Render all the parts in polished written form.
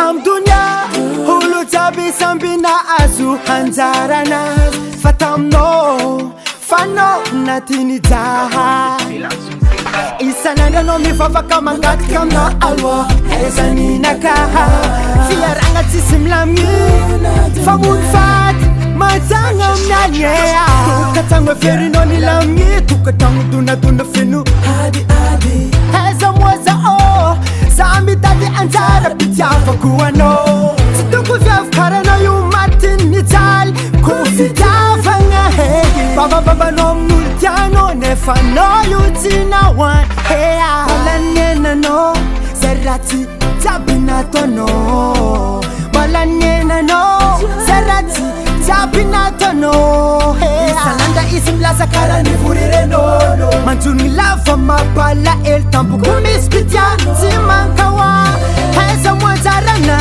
amdunia holo jaby sambina azo hanjarana fatamno fano natini jaha isanandano mivavaka mangatika amina aloha aizaninakaha fiaragna tsisy milami famony faty majagna aminanyea tokatragno averinao nilami tokatragno donadona feno adiady aiza moaza ô za mitady anjara pitiavako anao tsy toko viavakaranao io matiny mijaly ko fitiavagna hely bababambanao amin'olo tianao nefa anao io tsy nahoany ea malanenanao zay ratsy jiaby nataonao malanenanao zay ratsy jiaby nataonao isan'andra izy milaza karaha nivorirenolo manjony lava mapala ely tampoko misy pitia tsy mankahoa aiza moanjarana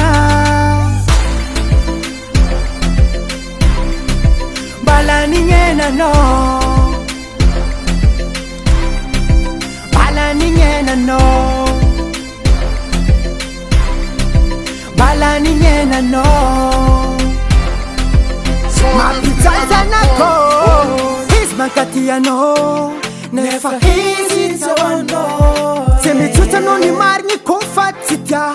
balanignenanao balanignenanao balanignenanao mapitazanako izy mankatianao nefa izy jaoanao tsy mitsotranao ny marigny ko fa tsy tia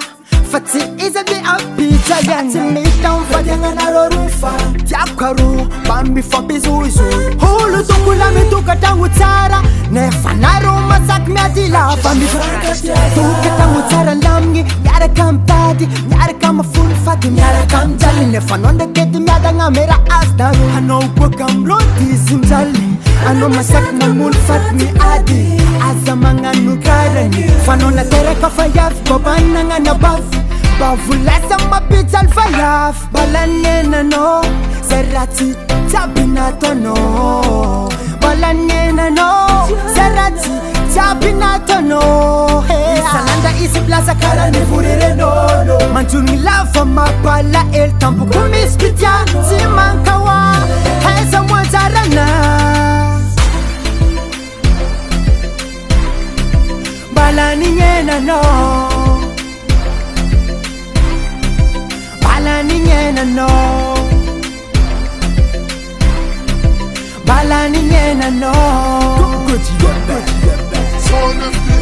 fa tsy izy de ampijaliany tsy mitam fadiagnanareo rofa tiako aro mba mifampizoizo olo tombola mitokatragno tsara nefa nareo masaky miady lava mitokatagno tsara lamigny miaraka mitady miaraka mafony fady miaraka mijaly nefa anao ndrakety miadagna mera azdaro anao boaka amiro dizy mijaly anao masaky mamoly fady miady aza magnano karany fanao nateraka fa iavy babannagnana bavy bavolasa mapijaly fa iavy balanenanao zay ratsy jiaby nataonao balanenanao zay ratsy jiaby nataonao isan'andra izy milaza karaha nivorirenolo manjony lava mapala ely tampoko misy pitia tsy mankahoa aiza moanjarana balanignenanao balanignenanao balanignenanao Son of the